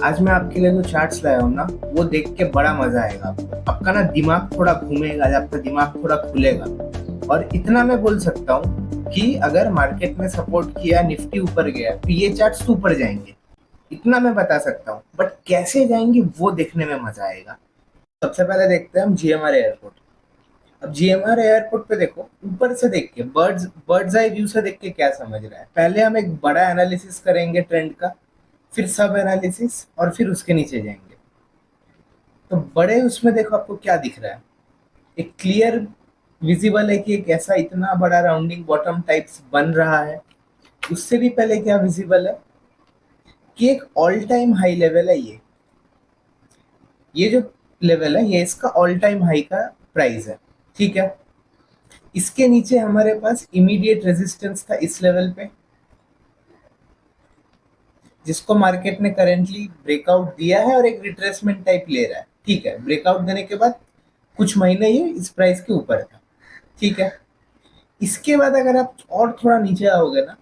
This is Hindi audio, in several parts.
आज मैं आपके लिए जो चार्ट्स लाया हूँ ना, वो देख के बड़ा मजा आएगा आपको। आपका ना दिमाग थोड़ा घूमेगा, आज आपका दिमाग थोड़ा खुलेगा। और इतना मैं बोल सकता हूँ कि अगर मार्केट ने सपोर्ट किया, निफ्टी ऊपर गया, तो ये चार्ट्स ऊपर जाएंगे। इतना मैं बता सकता हूँ, बट कैसे जाएंगे वो देखने में मजा आएगा। सबसे पहले देखते हैं हम जीएमआर एयरपोर्ट। अब जीएमआर एयरपोर्ट पे देखो, ऊपर से देख के बर्ड्स बर्ड्स आई व्यू से देख के क्या समझ रहा है। पहले हम एक बड़ा एनालिसिस करेंगे ट्रेंड का, फिर सब एनालिसिस, और फिर उसके नीचे जाएंगे। तो बड़े उसमें देखो आपको क्या दिख रहा है। एक क्लियर विजिबल है कि एक ऐसा इतना बड़ा राउंडिंग बॉटम टाइप्स बन रहा है। उससे भी पहले क्या विजिबल है कि एक ऑल टाइम हाई लेवल है ये जो लेवल है, ये इसका ऑल टाइम हाई का प्राइस है। ठीक है। इसके नीचे हमारे पास इमीडिएट रेजिस्टेंस था इस लेवल पे, जिसको मार्केट ने करेंटली ब्रेकआउट दिया है और एक रिट्रेसमेंट टाइप ले रहा है। ठीक है, ब्रेकआउट देने के बाद कुछ महीने ये इस प्राइस के ऊपर था। ठीक है। इसके बाद अगर आप और थोड़ा नीचे आओगे ना,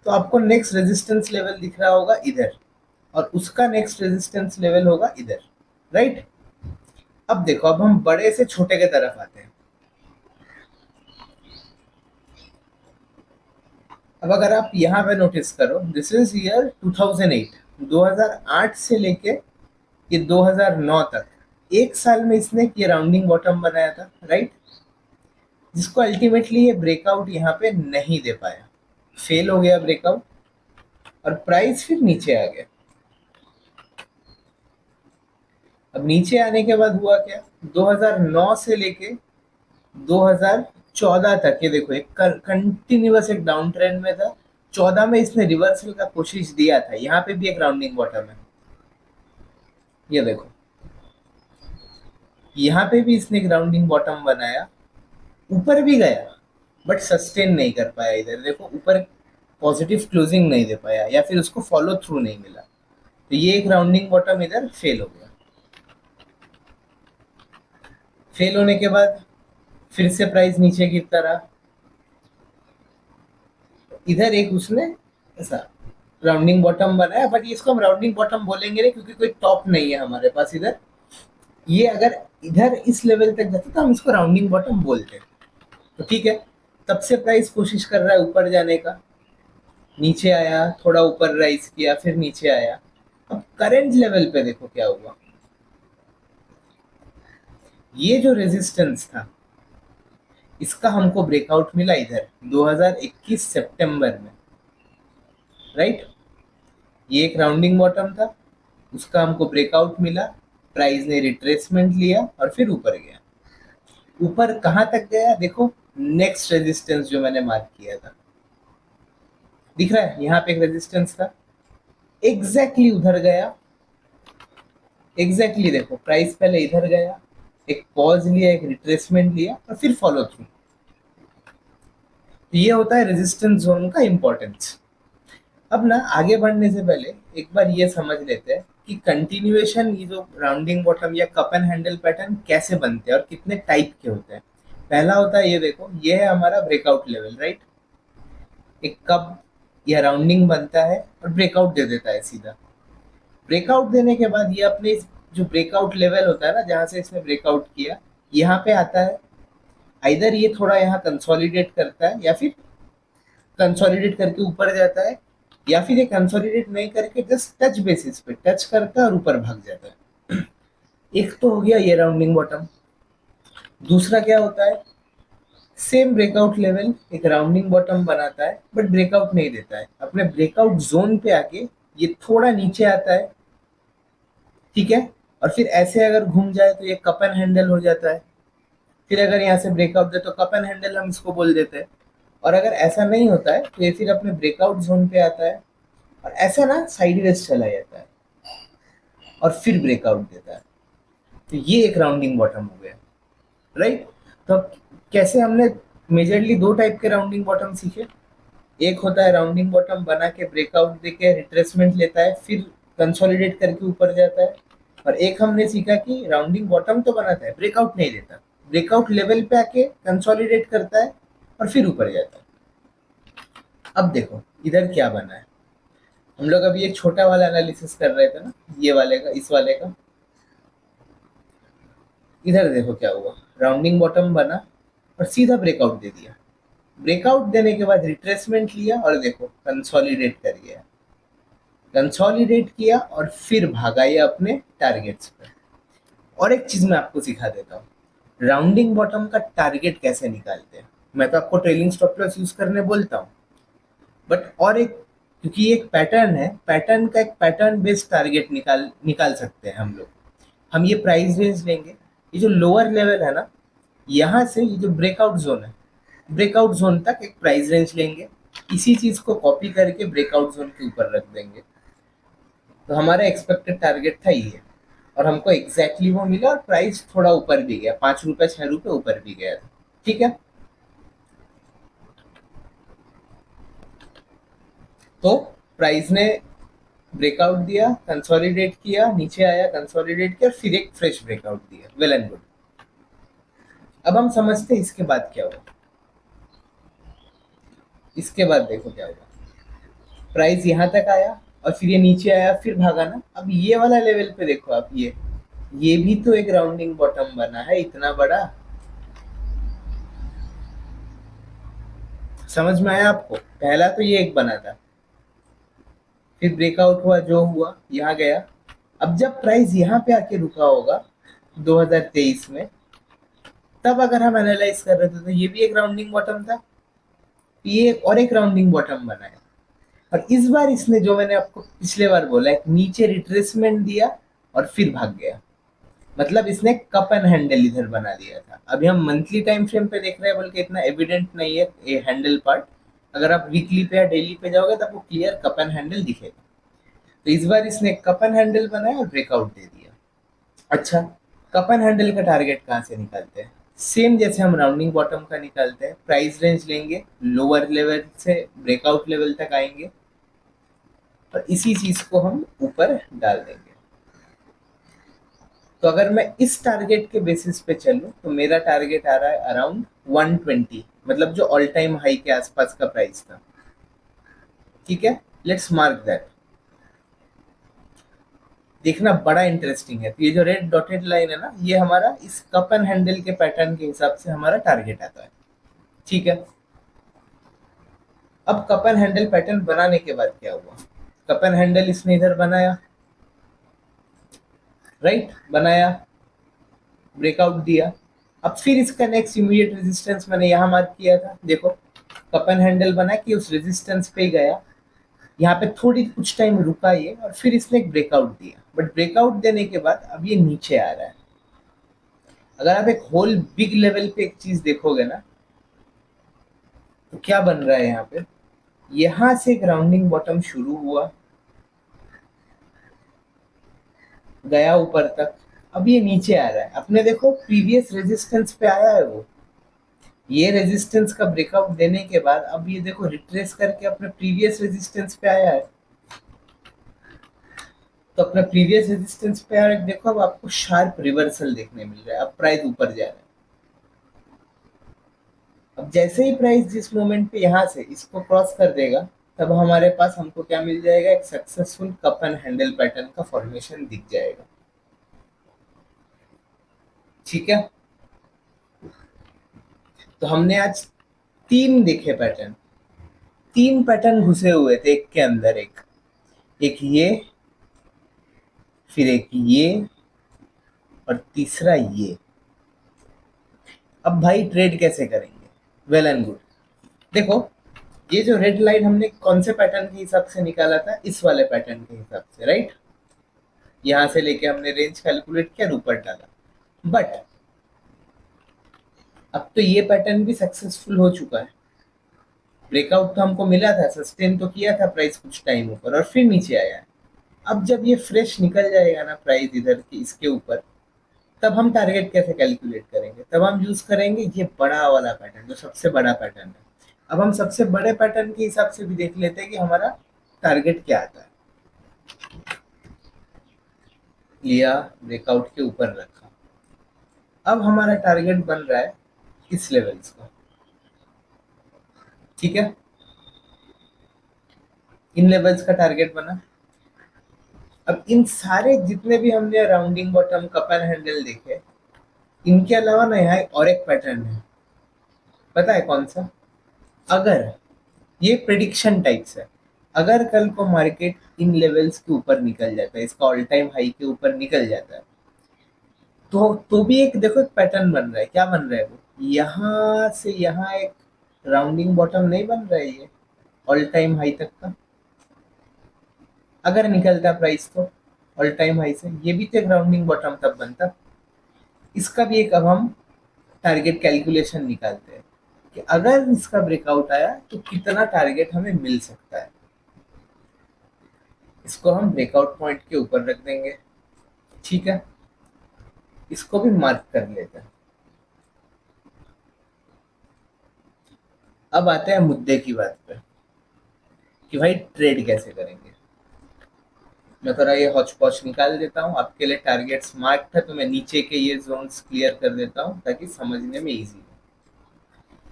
तो आपको नेक्स्ट रेजिस्टेंस लेवल दिख रहा होगा इधर, और उसका नेक्स्ट रेजिस्टेंस लेवल होगा इधर। राइट। अब देखो, अब हम बड़े से छोटे के तरफ आते हैं। अब अगर आप यहाँ पे नोटिस करो, दिस इज ईयर 2008, 2008 से लेके ये 2009 तक, एक साल में इसने ये राउंडिंग बॉटम बनाया था। राइट। जिसको अल्टीमेटली ये ब्रेकआउट यहाँ पे नहीं दे पाया, फेल हो गया ब्रेकआउट, और प्राइस फिर नीचे आ गया। अब नीचे आने के बाद हुआ क्या, 2009 से लेके 2014 तक ये देखो एक कंटिन्यूअस एक डाउन ट्रेंड में था। 14 में इसने रिवर्सल का कोशिश दिया था, यहाँ पे भी एक राउंडिंग बॉटम है। ये देखो, यहाँ पे भी इसने एक राउंडिंग बॉटम बनाया, ऊपर भी गया, बट सस्टेन नहीं कर पाया। इधर देखो, ऊपर पॉजिटिव क्लोजिंग नहीं दे पाया, या फिर उसको फॉलो थ्रू नहीं मिला। तो ये एक राउंडिंग बॉटम इधर फेल हो गया। फेल होने के बाद फिर से प्राइस नीचे गिरता रहा। इधर एक उसने ऐसा राउंडिंग बॉटम बनाया, बट इसको हम राउंडिंग बॉटम बोलेंगे नहीं, क्योंकि कोई टॉप नहीं है हमारे पास इधर। ये अगर इधर इस लेवल तक जाता तो हम इसको राउंडिंग बॉटम बोलते। तो ठीक है, तब से प्राइस कोशिश कर रहा है ऊपर जाने का। नीचे आया, थोड़ा ऊपर राइज किया, फिर नीचे आया। अब करंट लेवल पे देखो क्या हुआ। ये जो रेजिस्टेंस था, इसका हमको ब्रेकआउट मिला इधर 2021 सितंबर में। राइट। ये एक राउंडिंग बॉटम था, उसका हमको ब्रेकआउट मिला, प्राइस ने रिट्रेसमेंट लिया और फिर ऊपर गया। ऊपर कहाँ तक गया देखो, नेक्स्ट रेजिस्टेंस जो मैंने मार्क किया था, दिख रहा है यहाँ पे एक रेजिस्टेंस था, एग्जैक्टली उधर गया। एग्जैक्टली देखो, प्राइस पहले इधर गया, एक पॉज लिया, एक रिट्रेसमेंट लिया, और फिर फॉलो थ्रू। ये होता है रेजिस्टेंस जोन का इंपॉर्टेंस। अब ना आगे बढ़ने से पहले एक बार ये समझ लेते हैं कि कंटिन्यूएशन, ये जो राउंडिंग बॉटम या कप एंड हैंडल पैटर्न कैसे बनते हैं और कितने टाइप के होते हैं। पहला होता है, ये देखो, ये है हमारा ब्रेकआउट लेवल। राइट। एक कप या राउंडिंग बनता है और ब्रेकआउट दे देता है सीधा। ब्रेकआउट देने के बाद ये अपने जो ब्रेकआउट लेवल होता है ना, जहां से इसने ब्रेकआउट किया, यहाँ पे आता है। इधर ये थोड़ा यहाँ कंसोलिडेट करता है, या फिर कंसोलिडेट करके ऊपर जाता है, या फिर ये कंसोलिडेट नहीं करके जस्ट टच बेसिस पे टच करता है और ऊपर भाग जाता है। एक तो हो गया ये राउंडिंग बॉटम। दूसरा क्या होता है, सेम ब्रेकआउट लेवल एक राउंडिंग बॉटम बनाता है, बट ब्रेकआउट नहीं देता है। अपने ब्रेकआउट जोन पे आके ये थोड़ा नीचे आता है। ठीक है। और फिर ऐसे अगर घूम जाए तो ये कप एंड हैंडल हो जाता है। फिर अगर यहाँ से ब्रेकआउट दे तो कप एंड हैंडल हम इसको बोल देते हैं। और अगर ऐसा नहीं होता है तो ये फिर अपने ब्रेकआउट जोन पे आता है, और ऐसा ना साइडवेज चला जाता है, और फिर ब्रेकआउट देता है। तो ये एक राउंडिंग बॉटम हो गया। राइट। तो अब कैसे हमने मेजरली दो टाइप के राउंडिंग बॉटम सीखे। एक होता है राउंडिंग बॉटम बना के ब्रेकआउट देके रिट्रेसमेंट लेता है, फिर कंसोलिडेट करके ऊपर जाता है। और एक हमने सीखा कि राउंडिंग बॉटम तो बनाता है, ब्रेकआउट नहीं देता, ब्रेकआउट लेवल पे आके कंसोलिडेट करता है और फिर ऊपर जाता है। अब देखो इधर क्या बना है। हम लोग अभी एक छोटा वाला एनालिसिस कर रहे थे ना, ये वाले का, इस वाले का। इधर देखो क्या हुआ, राउंडिंग बॉटम बना और सीधा ब्रेकआउट दे दिया। ब्रेकआउट देने के बाद रिट्रेसमेंट लिया और देखो कंसोलिडेट कर गया। कंसोलिडेट किया और फिर भागा ये अपने टारगेट्स पे। और एक चीज मैं आपको सिखा देता हूँ, राउंडिंग बॉटम का टारगेट कैसे निकालते हैं। मैं तो आपको ट्रेलिंग स्टॉप लॉस यूज करने बोलता हूँ, बट और एक, क्योंकि ये एक पैटर्न है, पैटर्न का एक पैटर्न बेस्ड टारगेट निकाल निकाल सकते हैं हम लोग। हम ये प्राइस रेंज लेंगे, ये जो लोअर लेवल है ना, यहाँ से ये जो ब्रेकआउट जोन है, ब्रेकआउट जोन तक एक प्राइस रेंज लेंगे, इसी चीज को कॉपी करके ब्रेकआउट जोन के ऊपर रख देंगे। तो हमारा एक्सपेक्टेड टारगेट था ये, और हमको एग्जैक्टली वो मिला, और प्राइस थोड़ा ऊपर भी गया, 5 रुपए 6 रुपए ऊपर भी गया था। ठीक है, तो प्राइस ने ब्रेकआउट दिया, कंसोलिडेट किया, नीचे आया, कंसोलिडेट किया, फिर एक फ्रेश ब्रेकआउट दिया, वेल एंड गुड। अब हम समझते हैं इसके बाद क्या हुआ। इसके बाद देखो क्या हुआ, प्राइस यहाँ तक आया और फिर ये नीचे आया, फिर भागा ना। अब ये वाला लेवल पे देखो आप, ये भी तो एक राउंडिंग बॉटम बना है इतना बड़ा। समझ में आया आपको, पहला तो ये एक बना था, फिर ब्रेकआउट हुआ, जो हुआ यहाँ गया। अब जब प्राइस यहाँ पे आके रुका होगा 2023 में, तब अगर हम एनालाइज कर रहे थे तो ये भी एक राउंडिंग बॉटम था, ये और एक राउंडिंग बॉटम बना है। और इस बार इसने, जो मैंने आपको पिछले बार बोला, एक नीचे रिट्रेसमेंट दिया और फिर भाग गया। मतलब इसने कप एंड हैंडल इधर बना दिया था। अभी हम मंथली टाइम फ्रेम पे देख रहे हैं, बल्कि इतना एविडेंट नहीं है ये हैंडल पार्ट। अगर आप वीकली पे या डेली पे जाओगे तो आपको क्लियर कप एंड हैंडल दिखेगा। तो इस बार इसने कप एंड हैंडल बनाया और ब्रेकआउट दे दिया। अच्छा, कप एंड हैंडल का टारगेट कहाँ से निकालते हैं? सेम जैसे हम राउंडिंग बॉटम का निकालते हैं, प्राइस रेंज लेंगे, लोअर लेवल से ब्रेकआउट लेवल तक आएंगे और इसी चीज को हम ऊपर डाल देंगे। तो अगर मैं इस टारगेट के बेसिस पे चलूं तो मेरा टारगेट आ रहा है अराउंड 120, मतलब जो ऑल टाइम हाई के आसपास का प्राइस था। ठीक है, लेट्स मार्क दैट। देखना बड़ा इंटरेस्टिंग है। तो ये जो रेड डॉटेड लाइन है ना, ये हमारा इस कप एंड हैंडल के पैटर्न के हिसाब से हमारा टारगेट आता है। ठीक है, अब कप एंड हैंडल पैटर्न बनाने के बाद क्या हुआ, कप एंड हैंडल इसने इधर बनाया, राइट, बनाया, ब्रेकआउट दिया। अब फिर इसका नेक्स्ट इमीडिएट रेजिस्टेंस मैंने यहाँ मार्क किया था, देखो कप एंड हैंडल बना कि उस रेजिस्टेंस पे गया, यहाँ पे थोड़ी कुछ टाइम रुका ये, और फिर इसने एक ब्रेकआउट दिया। बट ब्रेकआउट देने के बाद अब ये नीचे आ रहा है। अगर आप एक होल बिग लेवल पे एक चीज देखोगे ना, तो क्या बन रहा है यहाँ पे, यहाँ से ग्राउंडिंग बॉटम शुरू हुआ, गया ऊपर तक, अब ये नीचे आ रहा है। अपने देखो प्रीवियस रेजिस्टेंस पे आया है वो, ये रेजिस्टेंस का ब्रेकआउट देने के बाद अब ये देखो रिट्रेस करके अपने प्रीवियस रेजिस्टेंस पे आया है। तो अपना प्रीवियस रेजिस्टेंस पे आया, देखो अब आपको शार्प रिवर्सल देखने मिल रहा है, अब प्राइस ऊपर जा रहा है। अब जैसे ही प्राइस जिस मोमेंट पे यहाँ से इसको क्रॉस कर देगा, तब हमारे पास हमको क्या मिल जाएगा, एक successful cup and handle pattern का फॉर्मेशन दिख जाएगा। ठीक है, तो हमने आज 3 देखे पैटर्न, 3 पैटर्न घुसे हुए थे एक के अंदर, एक ये, फिर एक ये, और तीसरा ये। अब भाई ट्रेड कैसे करेंगे? Well and good. देखो, ये जो रेड लाइन हमने कौन से पैटर्न के हिसाब से निकाला था, इस वाले पैटर्न के हिसाब से, राइट। यहां से लेके हमने रेंज कैलकुलेट किया, ऊपर डाला। बट अब तो ये पैटर्न भी सक्सेसफुल हो चुका है। ब्रेकआउट तो हमको मिला था, सस्टेन तो किया था प्राइस कुछ टाइम ऊपर, और फिर नीचे आया है। अब जब ये फ्रेश निकल जाएगा ना प्राइस इधर की, इसके ऊपर, तब हम टारगेट कैसे कैलकुलेट करेंगे? तब हम यूज करेंगे ये बड़ा वाला पैटर्न, जो सबसे बड़ा पैटर्न है। अब हम सबसे बड़े पैटर्न के हिसाब से भी देख लेते हैं कि हमारा टारगेट क्या आता है। लिया, ब्रेकआउट के ऊपर रखा, अब हमारा टारगेट बन रहा है इस लेवल्स का। ठीक है, इन लेवल्स का टारगेट बना। अब इन सारे जितने भी हमने rounding bottom cup and handle देखे, इनके अलावा ना यहाँ और एक पैटर्न है, पता है कौन सा? अगर ये प्रिडिक्शन टाइप्स है, अगर कल को मार्केट इन लेवल्स के ऊपर निकल जाता है, इसका ऑल टाइम हाई के ऊपर निकल जाता है, तो भी एक देखो एक पैटर्न बन रहा है। क्या बन रहा है वो? यहाँ से यहाँ एक राउंडिंग बॉटम नहीं बन रहा है ये ऑल टाइम हाई तक का? अगर निकलता प्राइस तो ऑल टाइम हाई से, ये भी तो एक राउंडिंग बॉटम तब बनता। इसका भी एक अब हम टारगेट कैलकुलेशन निकालते हैं कि अगर इसका ब्रेकआउट आया तो कितना टारगेट हमें मिल सकता है। इसको हम ब्रेकआउट पॉइंट के ऊपर रख देंगे, ठीक है? इसको भी मार्क कर लेते हैं। अब आते हैं मुद्दे की बात पे कि भाई ट्रेड कैसे करेंगे। मैं थोड़ा ये हौच पौच निकाल देता हूँ आपके लिए। टारगेट्स मार्क था तो मैं नीचे के ये जोन्स क्लियर कर देता हूँ ताकि समझने में इजी हो।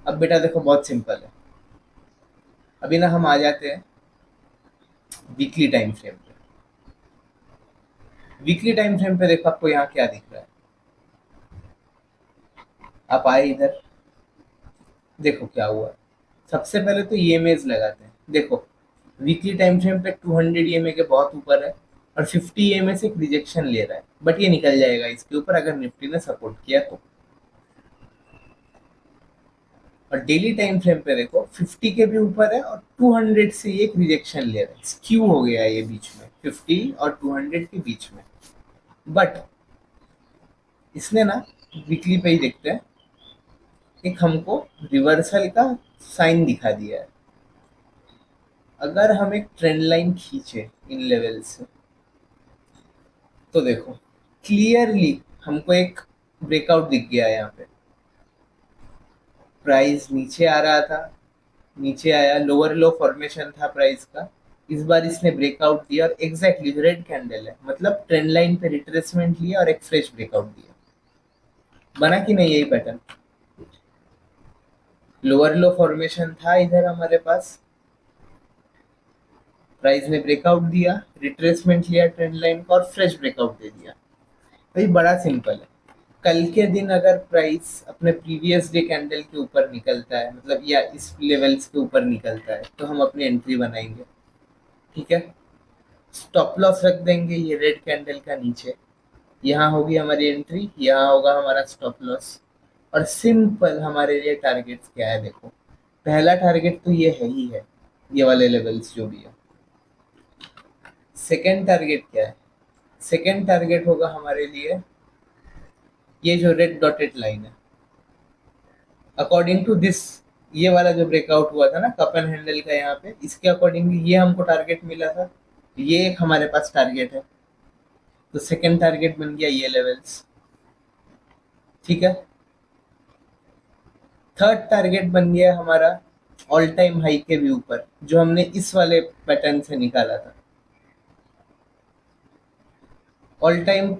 अब बेटा देखो बहुत सिंपल है। अभी ना हम आ जाते हैं वीकली टाइम फ्रेम पे। वीकली टाइम फ्रेम पे देखो आपको यहाँ क्या दिख रहा है। आप आए इधर, देखो क्या हुआ। सबसे पहले तो ईएमएज लगाते हैं। देखो वीकली टाइम फ्रेम पे 200 ईएमए के बहुत ऊपर है और 50 ईएमए से एक रिजेक्शन ले रहा है, बट ये निकल जाएगा इसके ऊपर अगर निफ्टी ने सपोर्ट किया तो। और डेली टाइम फ्रेम पे देखो 50 के भी ऊपर है और 200 से ये एक रिजेक्शन ले रहा है। स्क्यू हो गया है ये बीच में 50 और 200 के बीच में। बट इसने ना वीकली पे ही देखते हैं, एक हमको रिवर्सल का साइन दिखा दिया है। अगर हम एक ट्रेंड लाइन खींचे इन लेवल से तो देखो क्लियरली हमको एक ब्रेकआउट दिख गया है। यहाँ पे प्राइस नीचे आ रहा था, नीचे आया, लोअर लो फॉर्मेशन था प्राइस का। इस बार इसने ब्रेकआउट दिया और एग्जैक्टली रेड कैंडल है, मतलब ट्रेंड लाइन पे रिट्रेसमेंट लिया और एक फ्रेश ब्रेकआउट दिया। बना कि नहीं यही पैटर्न? लोअर लो फॉर्मेशन था इधर हमारे पास, प्राइस ने ब्रेकआउट दिया, रिट्रेसमेंट लिया ट्रेंड लाइन का और फ्रेश ब्रेकआउट दे दिया। भाई बड़ा सिंपल है। कल के दिन अगर प्राइस अपने प्रीवियस डे कैंडल के ऊपर निकलता है, मतलब या इस लेवल्स के ऊपर निकलता है, तो हम अपनी एंट्री बनाएंगे, ठीक है? स्टॉप लॉस रख देंगे ये रेड कैंडल का नीचे। यहाँ होगी हमारी एंट्री, यहाँ होगा हमारा स्टॉप लॉस। और सिंपल हमारे लिए टारगेट्स क्या है देखो। पहला टारगेट तो ये है ही है, ये वाले लेवल्स जो भी है। सेकेंड टारगेट क्या है? सेकेंड टारगेट होगा हमारे लिए ये जो रेड डॉटेड लाइन है। अकॉर्डिंग टू दिस, ये वाला जो ब्रेकआउट हुआ था ना कप एंड हैंडल का यहाँ पे, इसके अकॉर्डिंगली ये हमको टारगेट मिला था, ये एक हमारे पास टारगेट है। तो सेकेंड टारगेट बन गया ये लेवल्स, ठीक है? थर्ड टारगेट बन गया हमारा ऑल टाइम हाई के भी ऊपर, जो हमने इस वाले पैटर्न से निकाला था। ऑल टाइम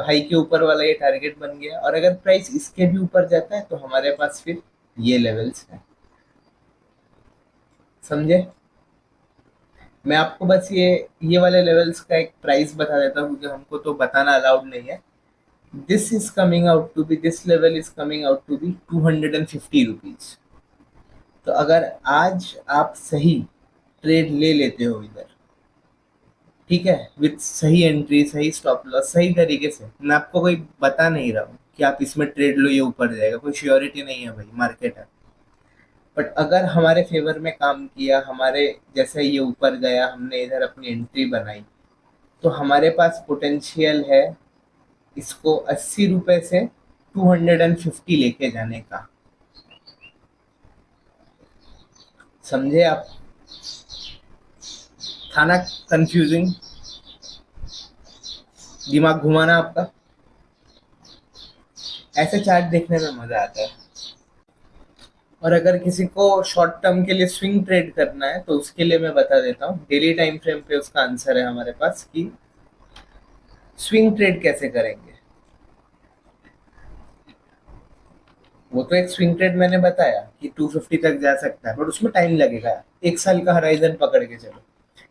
हाई के ऊपर वाला ये टारगेट बन गया, और अगर प्राइस इसके भी ऊपर जाता है तो हमारे पास फिर ये लेवल्स है। समझे? मैं आपको बस ये वाले लेवल्स का एक प्राइस बता देता हूँ क्योंकि हमको तो बताना अलाउड नहीं है। This is coming out to be, this level is coming out to be 250 rupees. तो अगर आज आप सही ट्रेड ले लेते हो इधर, ठीक है, विथ सही एंट्री, सही स्टॉप लॉस, सही तरीके से, मैं आपको कोई बता नहीं रहा हूँ कि आप इसमें ट्रेड लो ये ऊपर जाएगा, कोई श्योरिटी नहीं है भाई, मार्केट है। बट अगर हमारे फेवर में काम किया, हमारे जैसे ये ऊपर गया, हमने इधर अपनी एंट्री बनाई, तो हमारे पास पोटेंशियल है इसको 80 रुपए से 250 लेके जाने का। समझे आप? था ना कंफ्यूजिंग? दिमाग घुमाना आपका? ऐसे चार्ट देखने में मजा आता है। और अगर किसी को शॉर्ट टर्म के लिए स्विंग ट्रेड करना है तो उसके लिए मैं बता देता हूँ, डेली टाइम फ्रेम पे उसका आंसर है हमारे पास कि स्विंग ट्रेड कैसे करेंगे। वो तो एक स्विंग ट्रेड मैंने बताया कि 250 तक जा सकता है, बट उसमें टाइम लगेगा, 1 साल का हराइजन पकड़ के चलो।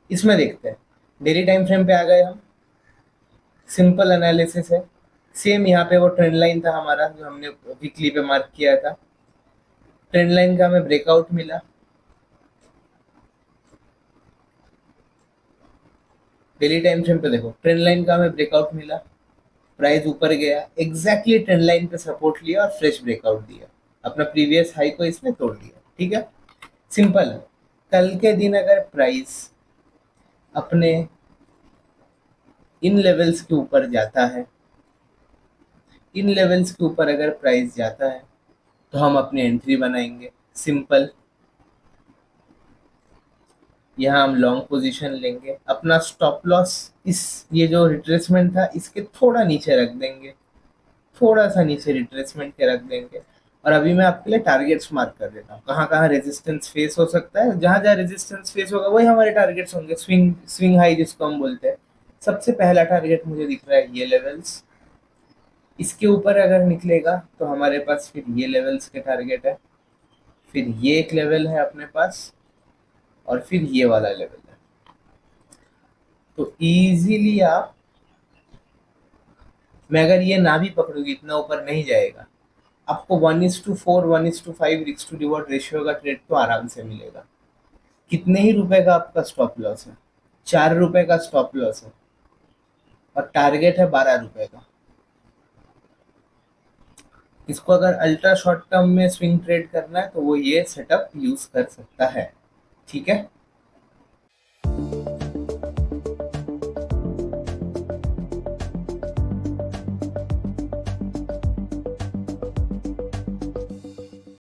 इसमें देखते हैं, डेली टाइम फ्रेम पे आ गए हम, सिंपल एनालिसिस है। सेम यहाँ पे वो ट्रेंड लाइन था हमारा जो हमने वीकली पे मार्क किया था, ट्रेंड लाइन का हमें ब्रेकआउट मिला। डेली टाइम फ्रेम पे देखो, ट्रेंड लाइन का हमें ब्रेकआउट मिला, प्राइस ऊपर गया, एग्जैक्टली ट्रेंड लाइन पे सपोर्ट लिया और फ्रेश ब्रेकआउट दिया, अपना प्रीवियस हाई को इसने तोड़ दिया। ठीक है, सिंपल है। कल के दिन अगर प्राइस अपने इन लेवल्स के ऊपर जाता है, इन लेवल्स के ऊपर अगर प्राइस जाता है तो हम अपनी एंट्री बनाएंगे, सिंपल। यहाँ हम लॉन्ग पोजीशन लेंगे, अपना स्टॉप लॉस इस ये जो रिट्रेसमेंट था इसके थोड़ा नीचे रख देंगे, थोड़ा सा नीचे रिट्रेसमेंट के रख देंगे। और अभी मैं आपके लिए टारगेट्स मार्क कर देता हूँ, कहाँ कहाँ रेजिस्टेंस फेस हो सकता है, जहाँ जहाँ रेजिस्टेंस फेस होगा वही हमारे टारगेट्स होंगे, स्विंग स्विंग हाई जिसको हम बोलते हैं। सबसे पहला टारगेट मुझे दिख रहा है ये लेवल्स, इसके ऊपर अगर निकलेगा तो हमारे पास फिर ये लेवल्स के टारगेट है, फिर ये एक लेवल है अपने पास, और फिर ये वाला लेवल है। तो इजीली आप, मैं अगर ये ना भी पकड़ूंगी, इतना ऊपर नहीं जाएगा, आपको 1:4 1:5 रिस्क टू रिवॉर्ड रेशियो का ट्रेड तो आराम से मिलेगा। कितने ही रुपए का आपका स्टॉप लॉस है? 4 रुपए का स्टॉप लॉस है और टारगेट है 12 रुपए का। इसको अगर अल्ट्रा शॉर्ट टर्म में स्विंग ट्रेड करना है तो वो ये सेटअप यूज कर सकता है। ठीक है,